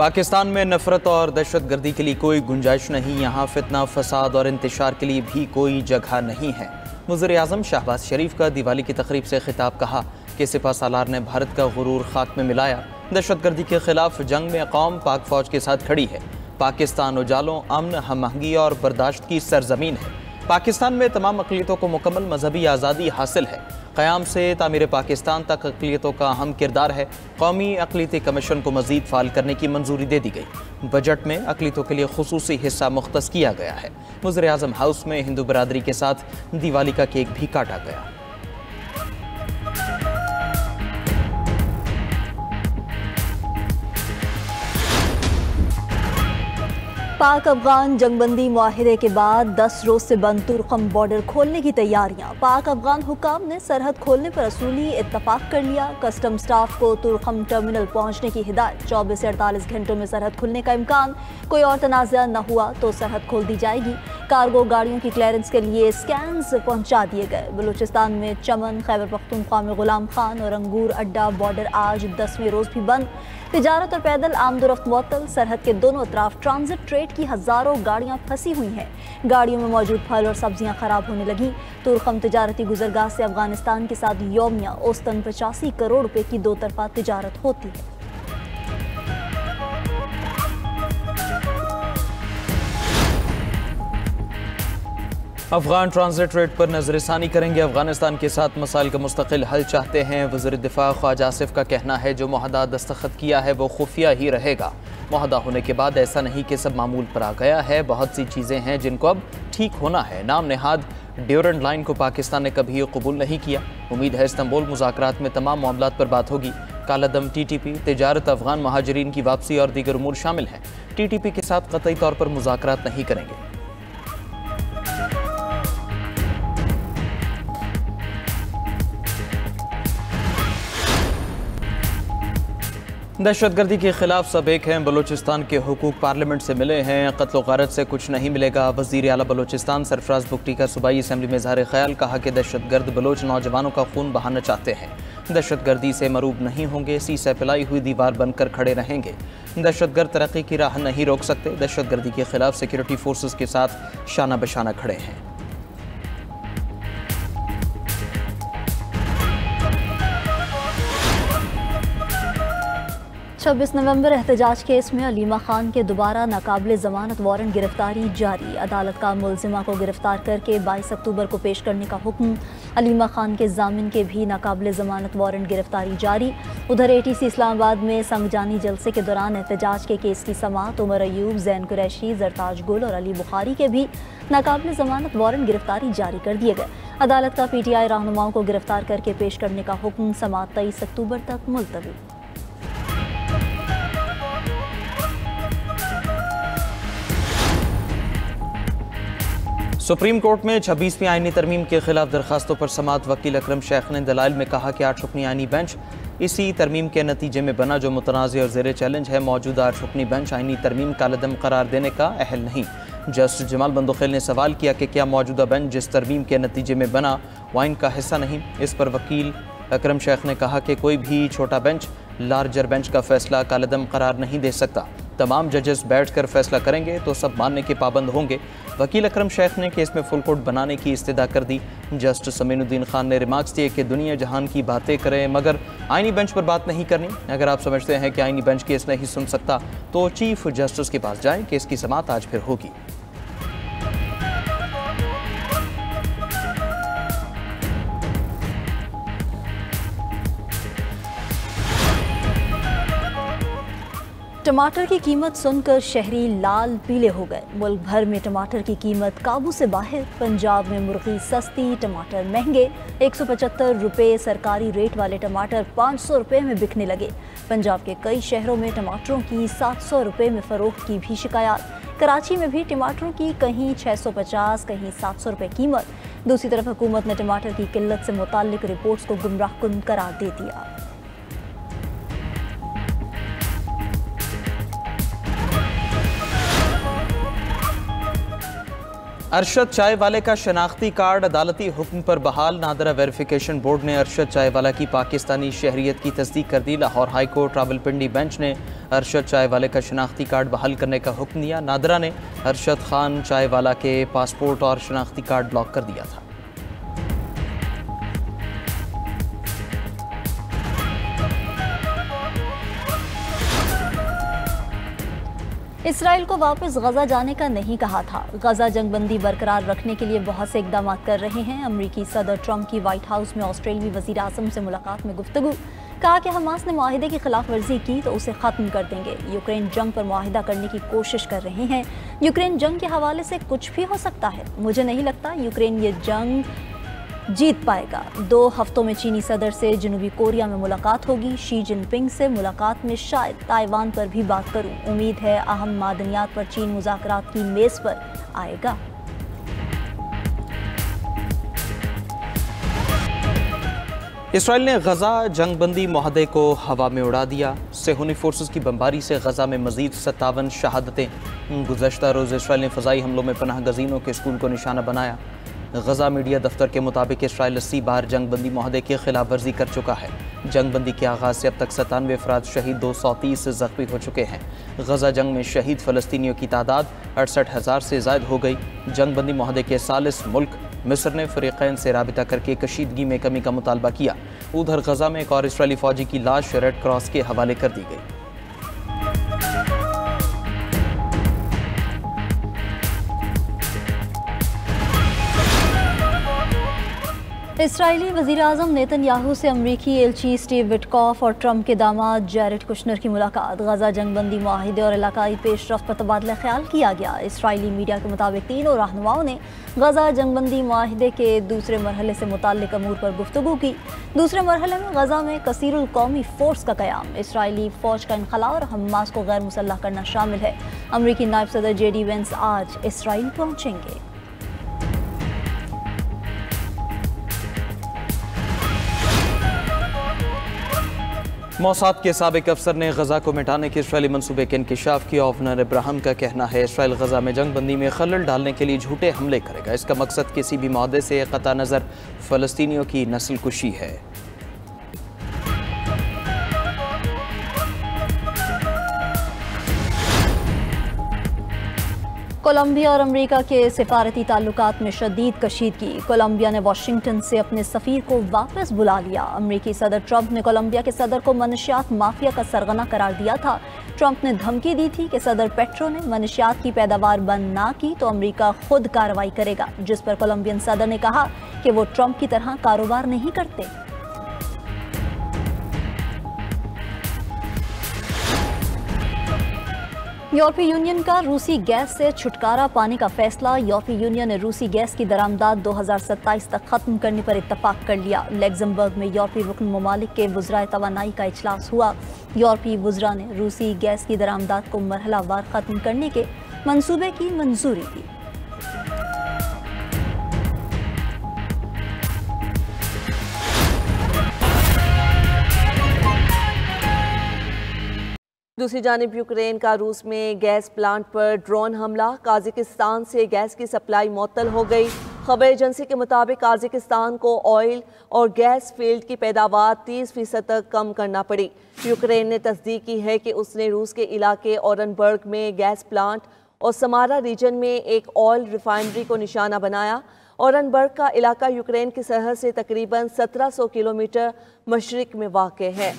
पाकिस्तान में नफरत और दहशतगर्दी के लिए कोई गुंजाइश नहीं। यहाँ फितना, फसाद और इंतशार के लिए भी कोई जगह नहीं है। वज़ीर-ए-आज़म शहबाज शरीफ का दिवाली की तकरीब से खिताब। कहा कि सिपह सालार ने भारत का गुरूर खाक में मिलाया। दहशतगर्दी के खिलाफ जंग में कौम पाक फौज के साथ खड़ी है। पाकिस्तान उजालों, अमन, हम-आहंगी और बर्दाश्त की सरजमीन है। पाकिस्तान में तमाम अक़लियतों को मुकम्मल मजहबी आज़ादी हासिल है। क़याम से तामीर पाकिस्तान तक अक़लियतों का अहम किरदार है। कौमी अक़लियती कमीशन को मज़ीद फ़ाल करने की मंजूरी दे दी गई। बजट में अक़लियतों के लिए खुसूसी हिस्सा मुख्तस किया गया है। वज़ीर-ए-आज़म हाउस में हिंदू बरादरी के साथ दिवाली का केक भी काटा गया। पाक अफगान जंगबंदी मुआहिदे के बाद 10 रोज से बंद तुर्कम बॉर्डर खोलने की तैयारियां। पाक अफगान हुकाम ने सरहद खोलने पर असूली इत्तफाक कर लिया। कस्टम स्टाफ को तुर्कम टर्मिनल पहुंचने की हिदायत। 24 से 48 घंटों में सरहद खुलने का इम्कान। कोई और तनाज़ा न हुआ तो सरहद खोल दी जाएगी। कार्गो गाड़ियों की क्लियरेंस के लिए स्कैन्स पहुंचा दिए गए। बलूचिस्तान में चमन, खैबर पख्तूनख्वा में गुलाम खान और अंगूर अड्डा बॉर्डर आज 10वें रोज भी बंद। तिजारत और पैदल आमदोरफ्त मुअत्तल। सरहद के दोनों तरफ ट्रांजिट ट्रेड की हजारों गाड़ियां फंसी हुई हैं। गाड़ियों में मौजूद फल और सब्जियां खराब होने लगी। तुर्कम तिजारती गुजरगाह से अफगानिस्तान के साथ यौमिया औसतन 85 करोड़ रुपए की दो तरफा तिजारत होती है। अफगान ट्रांजिट रेट पर नजरसानी करेंगे। अफगानिस्तान के साथ मसाइल का मुस्तकिल हल चाहते हैं। वज़ीर दिफा ख्वाजा आसिफ का कहना है जो मुआहदा दस्तखत किया है वो खुफिया ही रहेगा। मुआहदा होने के बाद ऐसा नहीं कि सब मामूल पर आ गया है। बहुत सी चीज़ें हैं जिनको अब ठीक होना है। नाम नेहाद ड्यूरेंट लाइन को पाकिस्तान ने कभी कबूल नहीं किया। उम्मीद है इस्तांबुल मुज़ाकरात में तमाम मामलात पर बात होगी। कालादम, TTP, तिजारत, अफगान महाजरीन की वापसी और दीगर उमूर शामिल हैं। TTP के साथ कतई तौर पर मुज़ाकरात नहीं करेंगे। दहशतगर्दी के खिलाफ सब एक हैं। बलूचिस्तान के हुकूक पार्लियामेंट से मिले हैं। कत्ल व गारत से कुछ नहीं मिलेगा। वज़ीर आला बलूचिस्तान सरफराज बुगटी का सूबाई असम्बली में इज़हार ख्याल। कहा कि दहशतगर्द बलोच नौजवानों का खून बहाना चाहते हैं। दहशतगर्दी से मरूब नहीं होंगे। सीसे पिलाई हुई दीवार बनकर खड़े रहेंगे। दहशतगर्द तरक्की की राह नहीं रोक सकते। दहशतगर्दी के खिलाफ सिक्योरिटी फोर्सेस के साथ शाना बशाना खड़े हैं। 26 नवंबर एहतजाज केस में अलीमा खान के दोबारा नाकाबिले ज़मानत वारंट गिरफ्तारी जारी। अदालत का मुलजिमा को गिरफ्तार करके 22 अक्टूबर को पेश करने का हुक्म। अलीमा खान के जामिन के भी नाकाबिले ज़मानत वारंट गिरफ्तारी जारी। उधर ATC इस्लामाबाद में संगजानी जलसे के दौरान एहतजाज के केस की समाअत। उमर अयूब, जैन कुरैशी, जरताज गुल और अली बुखारी के भी नाकाबिले ज़मानत वारंट गिरफ्तारी जारी कर दिए गए। अदालत का PTI रहनुमाओं को गिरफ्तार करके पेश करने का हुक्म। समाअत 23 अक्टूबर तक मुलतवी। सुप्रीम कोर्ट में 26वीं आईनी तरमीम के खिलाफ दरखास्तों पर समाअत। वकील अकरम शेख ने दलाइल में कहा कि 8 रुकनी आईनी बेंच इसी तरमीम के नतीजे में बना जो मुतनाज़ और ज़ेर चैलेंज है। मौजूदा 8 रुकनी बेंच आईनी तरमीम का कदम करार देने का अहल नहीं। जस्टिस जमाल बंदोखेल ने सवाल किया कि क्या मौजूदा बेंच जिस तरमीम के नतीजे में बना वाइन का हिस्सा नहीं। इस पर वकील अकरम शेख ने कहा कि कोई भी छोटा बेंच लार्जर बेंच का फैसला कालदम करार नहीं दे सकता। तमाम जजेस बैठकर फैसला करेंगे तो सब मानने के पाबंद होंगे। वकील अकरम शेख ने केस में फुल कोर्ट बनाने की इस्तदा कर दी। जस्टिस अमीनुद्दीन खान ने रिमार्क्स दिए कि दुनिया जहान की बातें करें मगर आईनी बेंच पर बात नहीं करनी। अगर आप समझते हैं कि आईनी बेंच केस नहीं सुन सकता तो चीफ जस्टिस के पास जाएं। केस की समाअत आज फिर होगी। टमाटर की कीमत सुनकर शहरी लाल पीले हो गए। मुल्क भर में टमाटर की कीमत काबू से बाहर। पंजाब में मुर्गी सस्ती, टमाटर महंगे। 175 रुपये सरकारी रेट वाले टमाटर 500 रुपये में बिकने लगे। पंजाब के कई शहरों में टमाटरों की 700 रुपये में फ़रोख्त की भी शिकायत। कराची में भी टमाटरों की कहीं 650, कहीं 700 रुपये कीमत। दूसरी तरफ हुकूमत ने टमाटर की किल्लत से मुताल्लिक रिपोर्ट्स को गुमराहकुन करार दे दिया। अरशद चाय वाले का शनाख्ती कार्ड अदालती हुक्म पर बहाल। नादरा वेरिफिकेशन बोर्ड ने अरशद चाय वाला की पाकिस्तानी शहरियत की तस्दीक कर दी। Lahore high court Rawalpindi bench ने अरशद चाय वाले का शनाख्ती कार्ड बहाल करने का हुक्म दिया। नादरा ने अरशद खान चाय वाला के पासपोर्ट और शनाख्ती कार्ड ब्लॉक कर दिया था। इसराइल को वापस गजा जाने का नहीं कहा था। गजा जंगबंदी बरकरार रखने के लिए बहुत से इकदाम कर रहे हैं। अमरीकी सदर ट्रंप की व्हाइट हाउस में ऑस्ट्रेलियाई वजीर आज़म से मुलाकात में गुफ्तगू। कहा कि हमास ने मुआहिदे की खिलाफ वर्जी की तो उसे ख़त्म कर देंगे। यूक्रेन जंग पर मुआहिदा करने की कोशिश कर रहे हैं। यूक्रेन जंग के हवाले से कुछ भी हो सकता है। मुझे नहीं लगता यूक्रेन ये जंग जीत पाएगा। 2 हफ्तों में चीनी सदर से जनूबी कोरिया में मुलाकात होगी। शी जिनपिंग से मुलाकात में शायद ताइवान पर भी बात करूं। उम्मीद है अहम मादनियात पर चीन मुज़ाकरात की मेज पर आएगा। इसराइल ने गजा जंगबंदी मुआहदे को हवा में उड़ा दिया। सेहूनी फोर्सेस की बमबारी से गजा में मजीद 57 शहादतें। गुज़श्ता रोज़ इसराइल ने फ़ज़ाई हमलों में पनाह गज़ीनों के स्कूल को निशाना बनाया। गजा मीडिया दफ्तर के मुताबिक इसराइल 80 बार जंगबंदी मुआहदे की खिलाफ वर्जी कर चुका है। जंगबंदी के आगाज़ से अब तक 97 अफराद शहीद, 230 जख्मी हो चुके हैं। गजा जंग में शहीद फ़लस्तीनियों की तादाद 68,000 से ज़ायद हो गई। जंगबंदी मुआहदे के सालिस मुल्क मिस्र ने फ़रीक़ैन से राबिता करके कशीदगी में कमी का मुतालबा किया। उधर गजा में एक और इसराइली फ़ौजी की लाश रेड क्रॉस के हवाले कर दी गई। इसराइली वज़ीर आज़म नेतन्याहू से अमरीकी एलची स्टीव विटकॉफ और ट्रंप के दामाद जैरेड कुशनर की मुलाकात। गजा जंगबंदी मुआहिदे और इलाकाई पेशरफ्त पर तबादला ख्याल किया गया। इसराइली मीडिया के मुताबिक तीनों रहनुमाओं ने गजा जंगबंदी मुआहिदे के दूसरे मरहले से मुताल्लिक अमूर पर गुफ्तगू की। दूसरे मरहले में गजा में कसीरुल कौमी फोर्स का क़याम, इसराइली फ़ौज का इनखला और हमास को गैर मुसल्लह करना शामिल है। अमरीकी नायब सदर JD वेंस आज इसराइल पहुँचेंगे। मौसाद के साबिक अफसर ने गजा को मिटाने के इसराइली मंसूबे के इंकिशाफ किया। गवर्नर इब्राहिम का कहना है इसराइल गजा में जंगबंदी में खलल डालने के लिए झूठे हमले करेगा। इसका मकसद किसी भी मुआहदे से कता नज़र फ़लस्तीनियों की नस्ल कुशी है। कोलंबिया और अमेरिका के सिफारती ताल्लुकात में शदीद कशीदगी। कोलंबिया ने वाशिंगटन से अपने सफ़ीर को वापस बुला लिया। अमेरिकी सदर ट्रंप ने कोलंबिया के सदर को मनशियात माफिया का सरगना करार दिया था। ट्रंप ने धमकी दी थी कि सदर पेट्रो ने मनशियात की पैदावार बंद ना की तो अमेरिका खुद कार्रवाई करेगा, जिस पर कोलंबियन सदर ने कहा कि वो ट्रंप की तरह कारोबार नहीं करते। यूरोपीय यूनियन का रूसी गैस से छुटकारा पाने का फैसला। यूरोपीय यूनियन ने रूसी गैस की दरामदाद 2027 तक खत्म करने पर इत्तफाक कर लिया। लग्जमबर्ग में यूरोपीय रुकन ममालिक के वज़राए तवानाई का इजलास हुआ। यूरोपीय वज़रा ने रूसी गैस की दरामदाद को मरहलावार खत्म करने के मंसूबे की मंजूरी दी। दूसरी जानिब यूक्रेन का रूस में गैस प्लांट पर ड्रोन हमला। काज़ाकिस्तान से गैस की सप्लाई मुअत्तल हो गई। खबर एजेंसी के मुताबिक काज़ाकिस्तान को ऑयल और गैस फील्ड की पैदावार 30% तक कम करना पड़ी। यूक्रेन ने तस्दीक की है कि उसने रूस के इलाके ओरनबर्ग में गैस प्लांट और समारा रीजन में एक ऑयल रिफाइनरी को निशाना बनाया। ओरनबर्ग का इलाका यूक्रेन की सरहद से तकरीबन 1700 किलोमीटर मशरिक में वाक़ है।